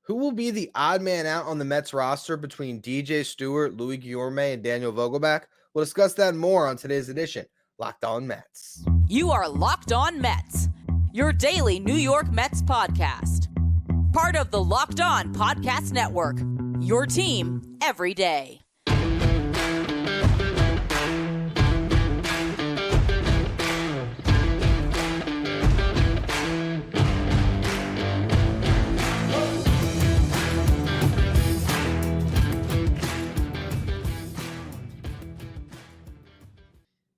Who will be the odd man out on the Mets roster between DJ Stewart, Louis Guillorme, and Daniel Vogelbach? We'll discuss that and more on today's edition, Locked On Mets. You are Locked On Mets, your daily New York Mets podcast. Part of the Locked On Podcast Network, your team every day.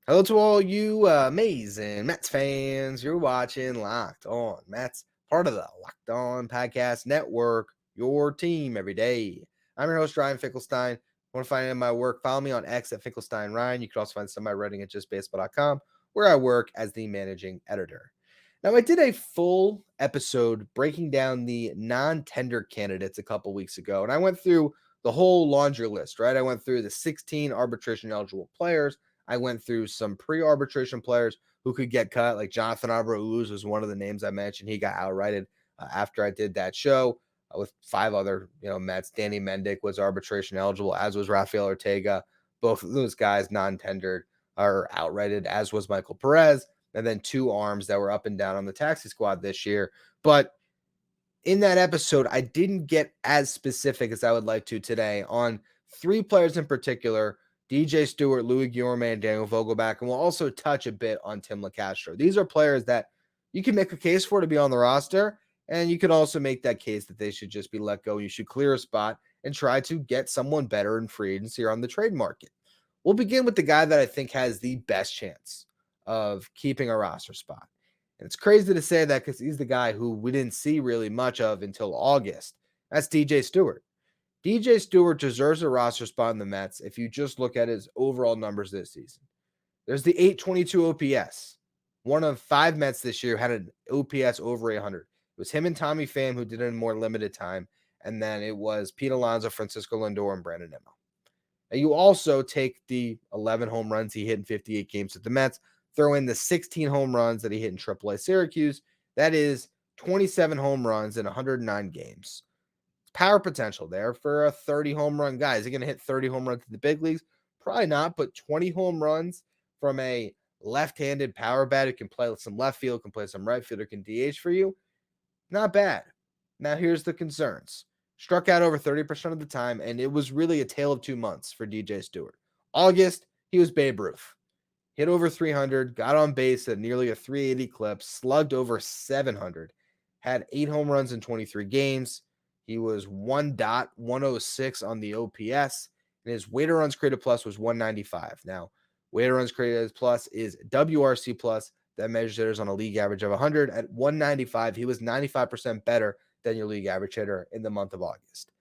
Hello to all you amazing Mets fans. You're watching Locked On Mets, part of the Locked On Podcast Network, your team every day. I'm your host, Ryan Finkelstein. Want to find out my work? Follow me on X at Finkelstein Ryan. You can also find some of my writing at justbaseball.com, where I work as the managing editor. Now, I did a full episode breaking down the non-tender candidates a couple weeks ago, and I went through the whole laundry list, right? I went through the 16 arbitration-eligible players. I went through some pre-arbitration players who could get cut, like Jonathan Arbouz was one of the names I mentioned. He got outrighted after I did that show with 5 other, Mets. Danny Mendick was arbitration eligible, as was Rafael Ortega. Both of those guys non-tendered or outrighted, as was Michael Perez, and then 2 arms that were up and down on the taxi squad this year. But in that episode, I didn't get as specific as I would like to today on 3 players in particular: DJ Stewart, Louis Guillorme, and Daniel Vogelbach, and we'll also touch a bit on Tim LeCastro. These are players that you can make a case for to be on the roster, and you can also make that case that they should just be let go. You should clear a spot and try to get someone better in free agency or on the trade market. We'll begin with the guy that I think has the best chance of keeping a roster spot. And it's crazy to say that because he's the guy who we didn't see really much of until August. That's DJ Stewart. DJ Stewart deserves a roster spot in the Mets if you just look at his overall numbers this season. There's the 822 OPS. One of 5 Mets this year had an OPS over 800. It was him and Tommy Pham who did it in more limited time, and then it was Pete Alonso, Francisco Lindor, and Brandon Nimmo. Now you also take the 11 home runs he hit in 58 games with the Mets, throw in the 16 home runs that he hit in AAA Syracuse. That is 27 home runs in 109 games. Power potential there for a 30 home run guy. Is he going to hit 30 home runs in the big leagues? Probably not, but 20 home runs from a left-handed power bat who can play some left field, can play some right field, or can DH for you, not bad. Now here's the concerns. Struck out over 30% of the time, and it was really a tale of 2 months for DJ Stewart. August, he was Babe Ruth. Hit over 300, got on base at nearly a 380 clip, slugged over 700, had 8 home runs in 23 games. He was 1.106 on the OPS, and his weighted runs created plus was 195. Now, weighted runs created plus is WRC plus. That measures hitters on a league average of 100. At 195, he was 95% better than your league average hitter in the month of August.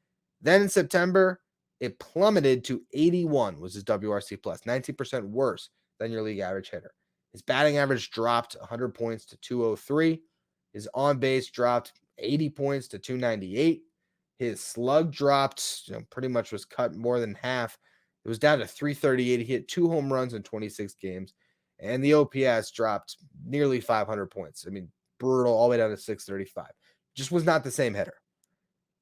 Then in September, it plummeted to 81 was his WRC plus, 19% worse than your league average hitter. His batting average dropped 100 points to 203. His on base dropped 80 points to 298. His slug dropped, pretty much was cut more than half. It was down to 338. He hit 2 home runs in 26 games. And the OPS dropped nearly 500 points. I mean, brutal, all the way down to 635. Just was not the same hitter.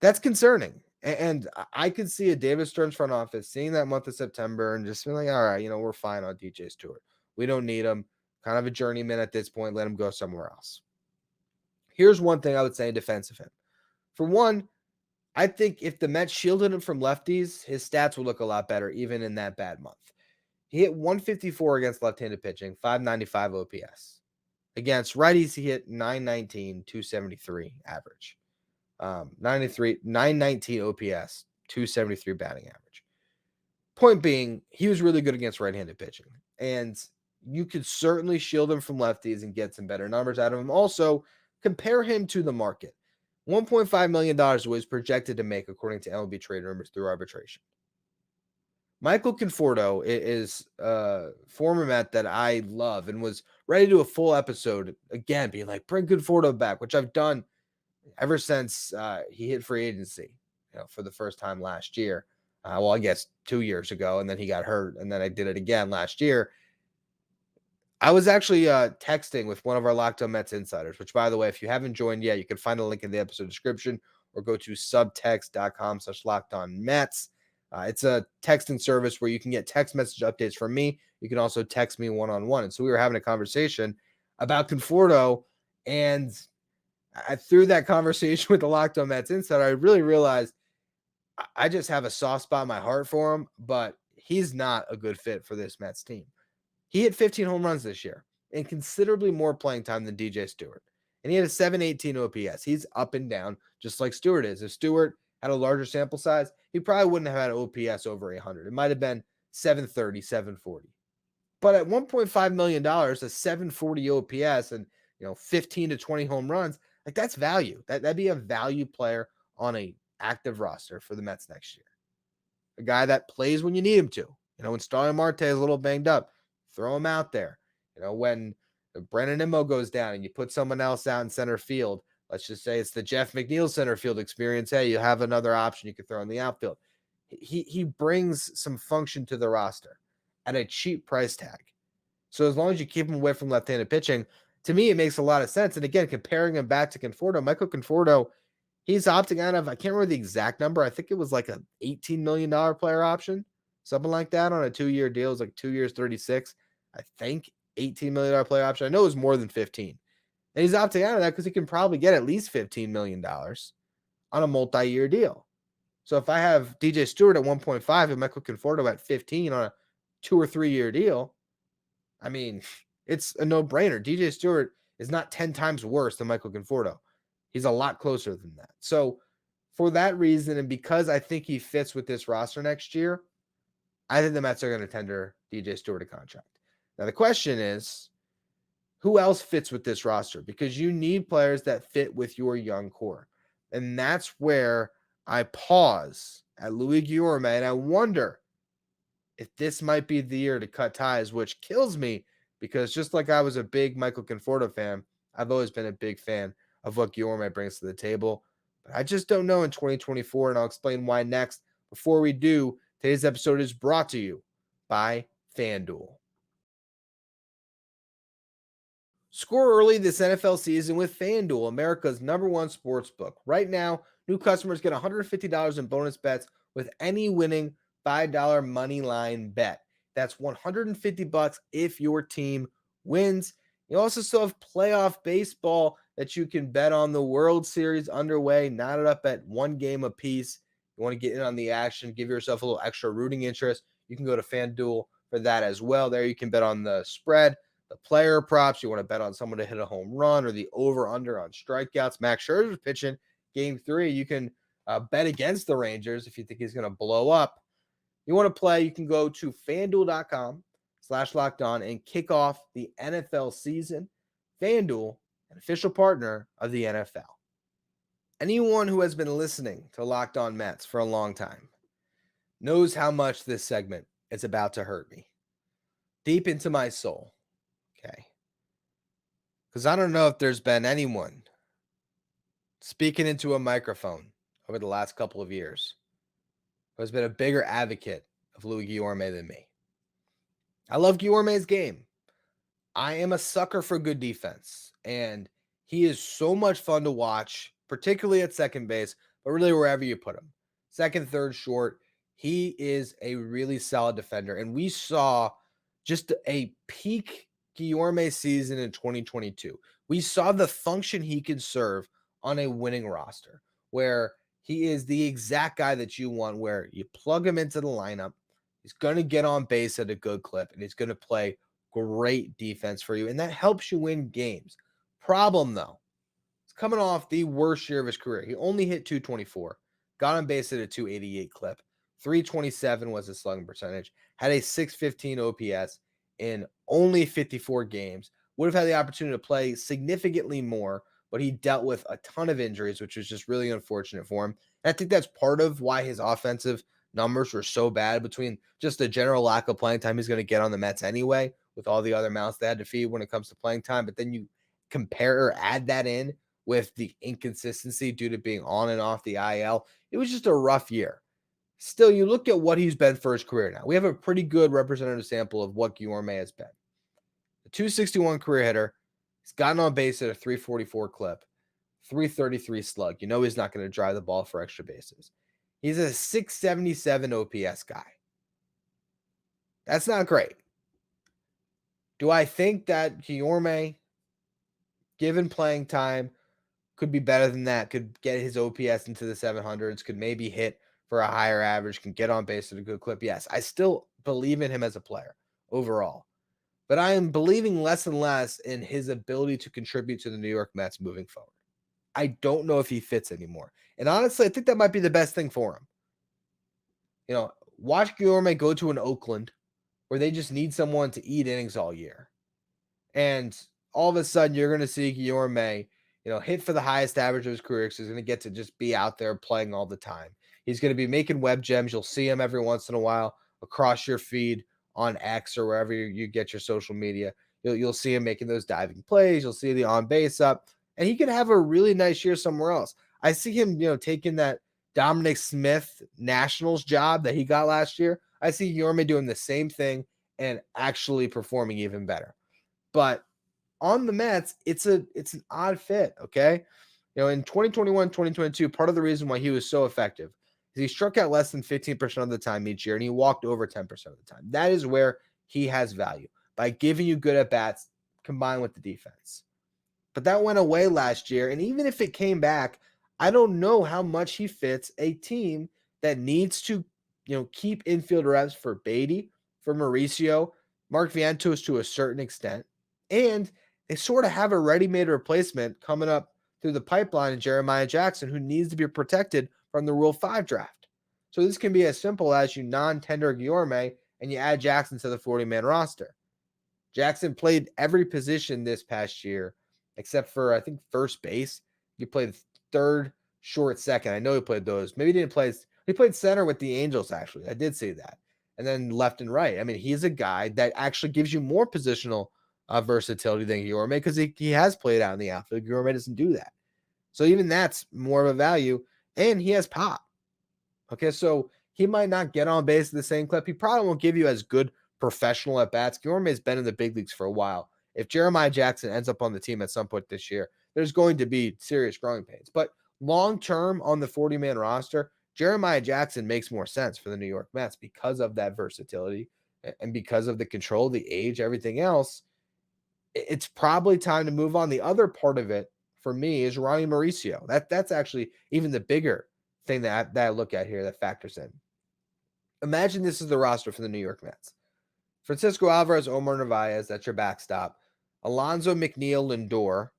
That's concerning. And I could see a David Stearns front office seeing that month of September and just being like, all right, we're fine on DJ Stewart. We don't need him. Kind of a journeyman at this point. Let him go somewhere else. Here's one thing I would say in defense of him. For one, I think if the Mets shielded him from lefties, his stats would look a lot better, even in that bad month. He hit 154 against left-handed pitching, 595 OPS. Against righties, he hit 919, 273 average. 919 OPS, 273 batting average. Point being, he was really good against right-handed pitching. And you could certainly shield him from lefties and get some better numbers out of him. Also, compare him to the market. $1.5 million was projected to make, according to MLB trade rumors, through arbitration. Michael Conforto is a former Met that I love and was ready to do a full episode, again, being like, bring Conforto back, which I've done ever since he hit free agency, for the first time last year. Well, I guess 2 years ago, and then he got hurt, and then I did it again last year. I was actually texting with one of our Locked On Mets insiders, which, by the way, if you haven't joined yet, you can find a link in the episode description or go to subtext.com/lockedonmets. It's a texting service where you can get text message updates from me. You can also text me one-on-one. And so we were having a conversation about Conforto, and through that conversation with the Locked On Mets Insider, I really realized I just have a soft spot in my heart for him, but he's not a good fit for this Mets team. He hit 15 home runs this year and considerably more playing time than DJ Stewart. And he had a 718 OPS. He's up and down just like Stewart is. If Stewart had a larger sample size, he probably wouldn't have had an OPS over 800. It might have been 730, 740. But at $1.5 million, a 740 OPS and 15 to 20 home runs, like that's value. That'd be a value player on a active roster for the Mets next year. A guy that plays when you need him to. When Starling Marte is a little banged up, throw him out there. When Brandon Nimmo goes down and you put someone else out in center field, let's just say it's the Jeff McNeil center field experience. Hey, you have another option you could throw in the outfield. He brings some function to the roster at a cheap price tag. So as long as you keep him away from left-handed pitching, to me, it makes a lot of sense. And again, comparing him back to Conforto, Michael Conforto, he's opting out of, I can't remember the exact number. I think it was like an $18 million player option, something like that on a 2-year deal. It was like 2 years, 36. I think $18 million player option. I know it was more than 15. And he's opting out of that because he can probably get at least $15 million on a multi-year deal. So if I have DJ Stewart at 1.5 and Michael Conforto at 15 on a 2 or 3 year deal, I mean, it's a no-brainer. DJ Stewart is not 10 times worse than Michael Conforto. He's a lot closer than that. So for that reason, and because I think he fits with this roster next year, I think the Mets are going to tender DJ Stewart a contract. Now, the question is, who else fits with this roster? Because you need players that fit with your young core. And that's where I pause at Louis Guillorme, and I wonder if this might be the year to cut ties, which kills me because just like I was a big Michael Conforto fan, I've always been a big fan of what Guillorme brings to the table. But I just don't know in 2024, and I'll explain why next. Before we do, today's episode is brought to you by FanDuel. Score early this NFL season with FanDuel, America's #1 sportsbook. Right now, new customers get $150 in bonus bets with any winning $5 money line bet. That's $150 if your team wins. You also still have playoff baseball that you can bet on. The World Series underway, knotted up at 1 game apiece. You want to get in on the action, give yourself a little extra rooting interest, you can go to FanDuel for that as well. There you can bet on the spread, the player props. You want to bet on someone to hit a home run or the over-under on strikeouts. Max Scherzer's pitching Game 3. You can bet against the Rangers if you think he's going to blow up. You want to play, you can go to FanDuel.com/lockedon and kick off the NFL season. FanDuel, an official partner of the NFL. Anyone who has been listening to Locked On Mets for a long time knows how much this segment is about to hurt me. Deep into my soul. Okay. Because I don't know if there's been anyone speaking into a microphone over the last couple of years who has been a bigger advocate of Louis Guillorme than me. I love Guillorme's game. I am a sucker for good defense, and he is so much fun to watch, particularly at second base, but really wherever you put him. Second, third, short, he is a really solid defender, and we saw just a peak Guillorme season in 2022. We saw the function he could serve on a winning roster, where he is the exact guy that you want, where you plug him into the lineup, he's going to get on base at a good clip, and he's going to play great defense for you, and that helps you win games. Problem, though, he's coming off the worst year of his career. He only hit 224, got on base at a 288 clip, 327 was his slugging percentage, had a 615 OPS in only 54 games, would have had the opportunity to play significantly more, but he dealt with a ton of injuries, which was just really unfortunate for him. And I think that's part of why his offensive numbers were so bad, between just the general lack of playing time he's going to get on the Mets anyway, with all the other mouths they had to feed when it comes to playing time. But then you compare or add that in with the inconsistency due to being on and off the IL. It was just a rough year. Still, you look at what he's been for his career now. We have a pretty good representative sample of what Guillorme has been. A 261 career hitter. He's gotten on base at a 344 clip. .333 slug. You know he's not going to drive the ball for extra bases. He's a .677 OPS guy. That's not great. Do I think that Guillorme, given playing time, could be better than that, could get his OPS into the 700s, could maybe hit for a higher average, can get on base at a good clip? Yes, I still believe in him as a player overall. But I am believing less and less in his ability to contribute to the New York Mets moving forward. I don't know if he fits anymore. And honestly, I think that might be the best thing for him. You know, watch Guillorme go to an Oakland where they just need someone to eat innings all year. And all of a sudden, you're going to see Guillorme, hit for the highest average of his career because he's going to get to just be out there playing all the time. He's going to be making web gems. You'll see him every once in a while across your feed on X or wherever you get your social media. You'll see him making those diving plays. You'll see the on base up, and he could have a really nice year somewhere else. I see him, taking that Dominic Smith Nationals job that he got last year. I see Guillorme doing the same thing and actually performing even better. But on the Mets, it's an odd fit, okay? In 2021, 2022, part of the reason why he was so effective is he struck out less than 15% of the time each year, and he walked over 10% of the time. That is where he has value, by giving you good at-bats combined with the defense. But that went away last year, and even if it came back, I don't know how much he fits a team that needs to, keep infield reps for Beatty, for Mauricio, Mark Vientos to a certain extent, and they sort of have a ready-made replacement coming up through the pipeline in Jeremiah Jackson, who needs to be protected from the Rule 5 draft. So this can be as simple as you non-tender Guillorme and you add Jackson to the 40-man roster. Jackson played every position this past year except for, I think, first base. He played third, short, second. I know he played those. Maybe he didn't play. He played center with the Angels, actually. I did see that. And then left and right. I mean, he's a guy that actually gives you more positional versatility than Guillorme because he has played out in the outfield. Guillorme doesn't do that. So even that's more of a value. And he has pop. Okay, so he might not get on base at the same clip. He probably won't give you as good professional at-bats. Guillorme has been in the big leagues for a while. If Jeremiah Jackson ends up on the team at some point this year, there's going to be serious growing pains. But long-term on the 40-man roster, Jeremiah Jackson makes more sense for the New York Mets because of that versatility and because of the control, the age, everything else. It's probably time to move on. The other part of it for me is Ronnie Mauricio. That's actually even the bigger thing that I look at here that factors in. Imagine this is the roster for the New York Mets. Francisco Alvarez, Omar Narvaez, that's your backstop. Alonso, McNeil, Lindor,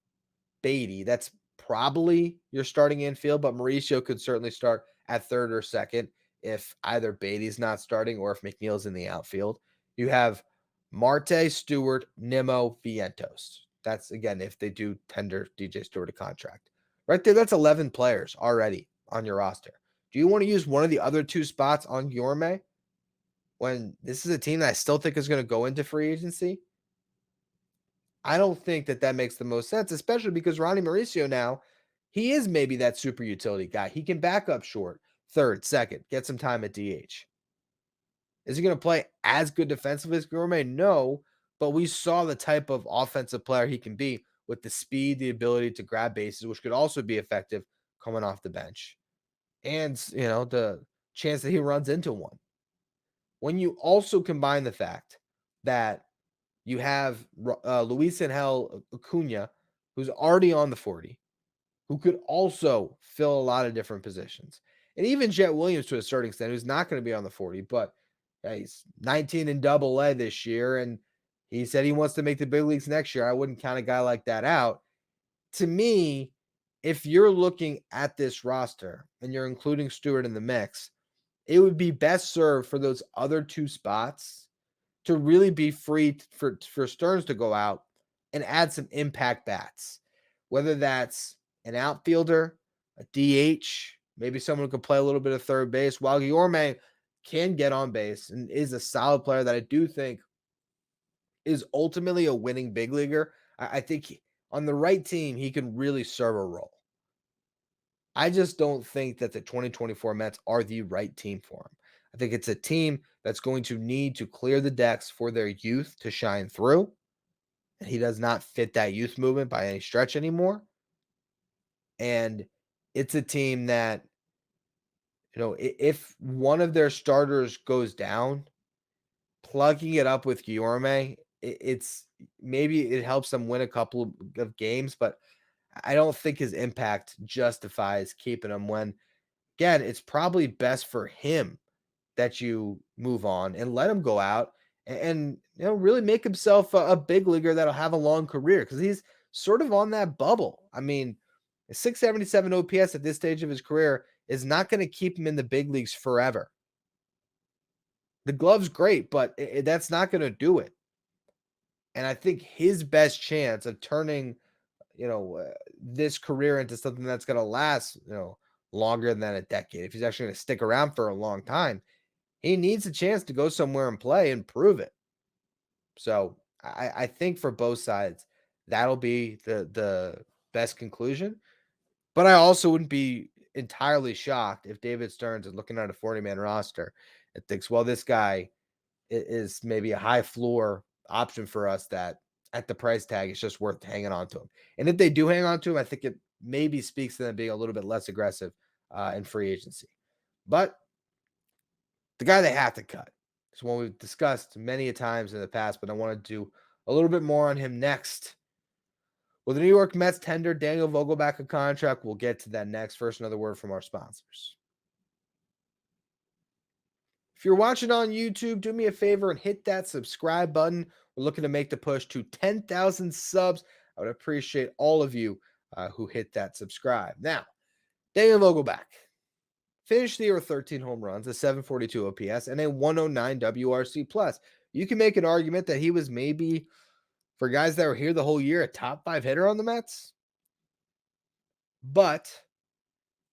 Beatty, that's probably your starting infield, but Mauricio could certainly start at third or second if either Beatty's not starting or if McNeil's in the outfield. You have Marte, Stewart, Nimmo, Vientos. That's, again, if they do tender DJ Stewart a contract. Right there, that's 11 players already on your roster. Do you want to use one of the other two spots on Guillorme when this is a team that I still think is going to go into free agency? I don't think that makes the most sense, especially because Ronnie Mauricio now, he is maybe that super utility guy. He can back up short, third, second, get some time at DH. Is he going to play as good defensively as Guillorme? No, but we saw the type of offensive player he can be with the speed, the ability to grab bases, which could also be effective coming off the bench. And, the chance that he runs into one. When you also combine the fact that you have Luis Angel Acuna, who's already on the 40, who could also fill a lot of different positions. And even Jet Williams, to a certain extent, who's not going to be on the 40, but he's 19 in Double-A this year, and he said he wants to make the big leagues next year. I wouldn't count a guy like that out. To me, if you're looking at this roster and you're including Stewart in the mix, it would be best served for those other two spots to really be free for Stearns to go out and add some impact bats, whether that's an outfielder, a DH, maybe someone who can play a little bit of third base, while Guillorme can get on base and is a solid player that I do think is ultimately a winning big leaguer. I think on the right team, he can really serve a role. I just don't think that the 2024 Mets are the right team for him. I think it's a team that's going to need to clear the decks for their youth to shine through. And he does not fit that youth movement by any stretch anymore. And it's a team that, if one of their starters goes down, plugging it up with Guillorme, it's maybe it helps them win a couple of games, but I don't think his impact justifies keeping him when, again, it's probably best for him that you move on and let him go out and really make himself a big leaguer that'll have a long career, because he's sort of on that bubble. I mean, a 677 OPS at this stage of his career is not going to keep him in the big leagues forever. The glove's great, but that's not going to do it. And I think his best chance of turning, this career into something that's going to last, longer than a decade, if he's actually going to stick around for a long time, he needs a chance to go somewhere and play and prove it. So I think for both sides, that'll be the best conclusion. But I also wouldn't be entirely shocked if David Stearns is looking at a 40-man roster and thinks, well, this guy is maybe a high floor option for us that at the price tag, it's just worth hanging on to him. And if they do hang on to him, I think it maybe speaks to them being a little bit less aggressive in free agency. But the guy they have to cut is one we've discussed many a times in the past, but I want to do a little bit more on him next. Well, the New York Mets tendered Daniel Vogelbach a contract. We'll get to that next. First, another word from our sponsors. If you're watching on YouTube, do me a favor and hit that subscribe button. We're looking to make the push to 10,000 subs. I would appreciate all of you who hit that subscribe. Now, Daniel Vogelbach finished the year with 13 home runs, a 742 OPS, and a 109 WRC+. You can make an argument that he was maybe, for guys that were here the whole year, a top 5 hitter on the Mets. But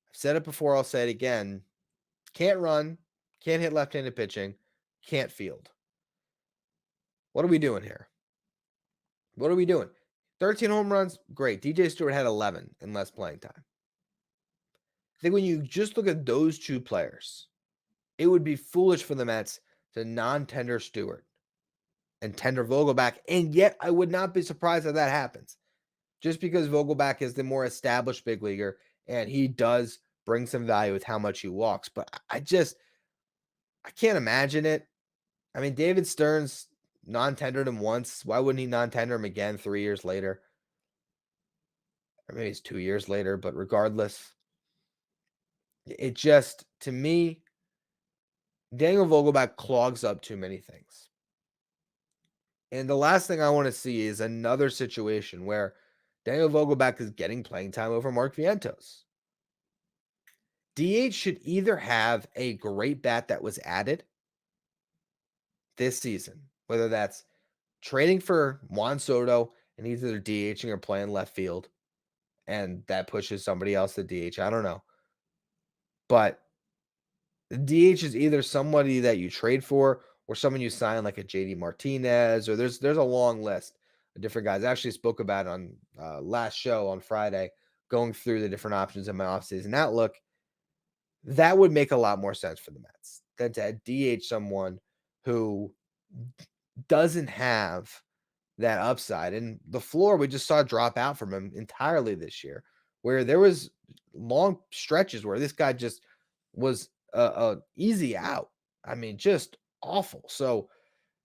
I've said it before, I'll say it again. Can't run, can't hit left-handed pitching, can't field. What are we doing here? What are we doing? 13 home runs, great. DJ Stewart had 11 in less playing time. I think when you just look at those two players, it would be foolish for the Mets to non-tender Stewart and tender Vogelbach, and yet I would not be surprised if that happens. Just because Vogelbach is the more established big leaguer, and he does bring some value with how much he walks. But I can't imagine it. I mean, David Stearns non-tendered him once. Why wouldn't he non-tender him again 3 years later? Or maybe it's 2 years later, but regardless, it just, to me, Daniel Vogelbach clogs up too many things. And the last thing I want to see is another situation where Daniel Vogelbach is getting playing time over Mark Vientos. DH should either have a great bat that was added this season, whether that's trading for Juan Soto and he's either DHing or playing left field, and that pushes somebody else to DH. I don't know. But the DH is either somebody that you trade for or someone you sign, like a JD Martinez, or there's a long list of different guys. I actually spoke about it on last show on Friday, going through the different options in my offseason outlook. That would make a lot more sense for the Mets than to DH someone who doesn't have that upside. And the floor we just saw drop out from him entirely this year, where there was long stretches where this guy just was a easy out. I mean, just awful. So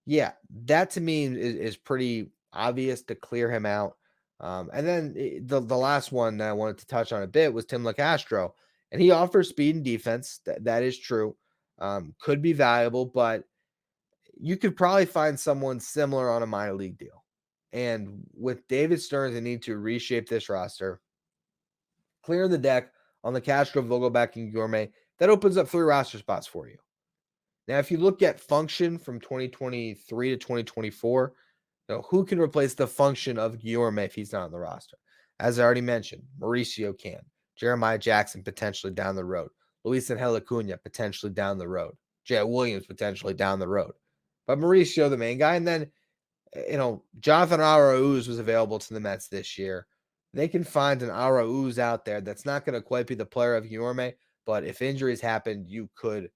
yeah, that to me is pretty obvious to clear him out. And then the last one that I wanted to touch on a bit was Tim LaCastro, and he offers speed and defense. That is true. Could be valuable, but you could probably find someone similar on a minor league deal. And with David Stearns, they need to reshape this roster, clear the deck on the Castro, Vogelbach, and Guillorme. That opens up 3 roster spots for you. Now, if you look at function from 2023 to 2024, who can replace the function of Guillorme if he's not on the roster? As I already mentioned, Mauricio can. Jeremiah Jackson potentially down the road. Luis Angel Acuna potentially down the road. Jay Williams potentially down the road. But Mauricio, the main guy. And then, Jonathan Arauz was available to the Mets this year. They can find an Arauz out there that's not going to quite be the player of Guillorme, but if injuries happen, you could,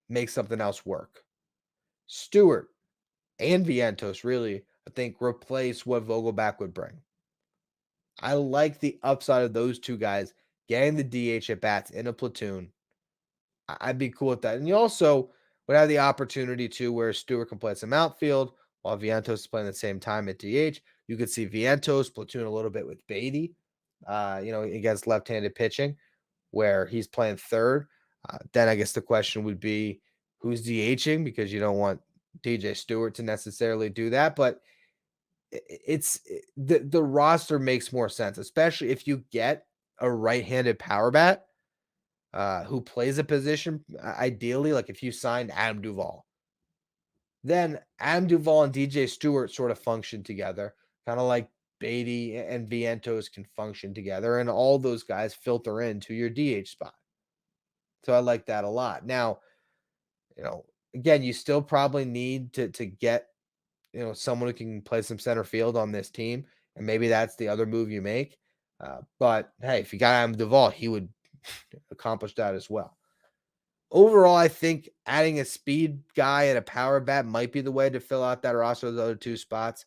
make something else work. Stewart and Vientos really, I think, replace what Vogelbach would bring. I like the upside of those two guys getting the DH at bats in a platoon. I'd be cool with that. And you also would have the opportunity to where Stewart can play some outfield while Vientos is playing at the same time at DH. You could see Vientos platoon a little bit with Beatty, against left-handed pitching where he's playing third. Then I guess the question would be who's DHing, because you don't want DJ Stewart to necessarily do that. But the roster makes more sense, especially if you get a right-handed power bat who plays a position. Ideally, like if you signed Adam Duvall, then Adam Duvall and DJ Stewart sort of function together, kind of like Beatty and Vientos can function together, and all those guys filter into your DH spot. So I like that a lot. Now, again, you still probably need to get someone who can play some center field on this team, and maybe that's the other move you make. But hey, if you got Adam Duvall, he would accomplish that as well. Overall, I think adding a speed guy and a power bat might be the way to fill out that roster of the other two spots.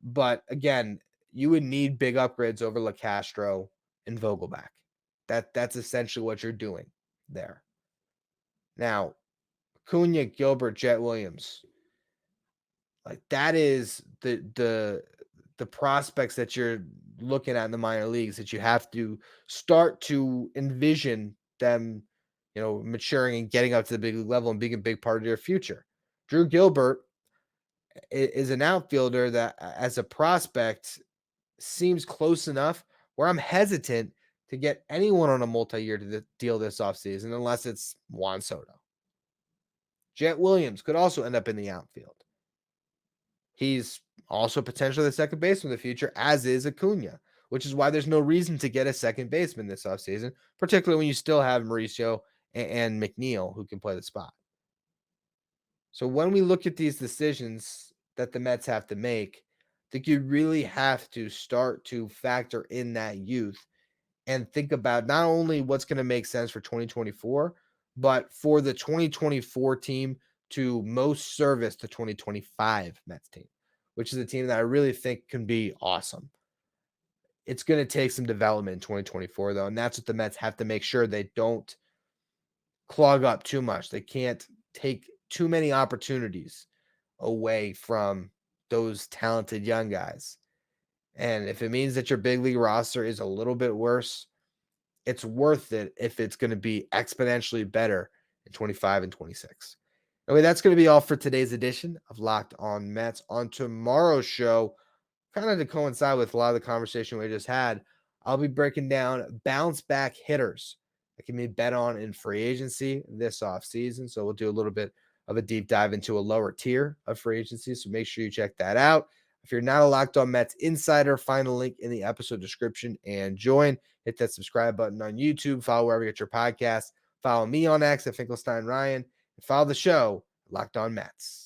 But again, you would need big upgrades over LeCastro and Vogelbach. That's essentially what you're doing there. Now, Acuna, Gilbert, Jet Williams, like that is the prospects that you're looking at in the minor leagues that you have to start to envision them, maturing and getting up to the big league level and being a big part of your future. Drew Gilbert is an outfielder that, as a prospect, seems close enough where I'm hesitant to get anyone on a multi-year deal this offseason unless it's Juan Soto. Jet Williams could also end up in the outfield. He's also potentially the second baseman in the future, as is Acuna, which is why there's no reason to get a second baseman this offseason, particularly when you still have Mauricio and McNeil who can play the spot. So when we look at these decisions that the Mets have to make, I think you really have to start to factor in that youth and think about not only what's going to make sense for 2024, but for the 2024 team to most service the 2025 Mets team, which is a team that I really think can be awesome. It's going to take some development in 2024, though, and that's what the Mets have to make sure they don't clog up too much. They can't take too many opportunities away from those talented young guys. And if it means that your big league roster is a little bit worse, it's worth it if it's going to be exponentially better in 25 and 26. Anyway, that's going to be all for today's edition of Locked On Mets. On tomorrow's show, kind of to coincide with a lot of the conversation we just had, I'll be breaking down bounce back hitters that can be bet on in free agency this offseason. So we'll do a little bit of a deep dive into a lower tier of free agency. So make sure you check that out. If you're not a Locked On Mets insider, find the link in the episode description and join. Hit that subscribe button on YouTube. Follow wherever you get your podcasts. Follow me on X at Finkelstein Ryan. And follow the show, Locked On Mets.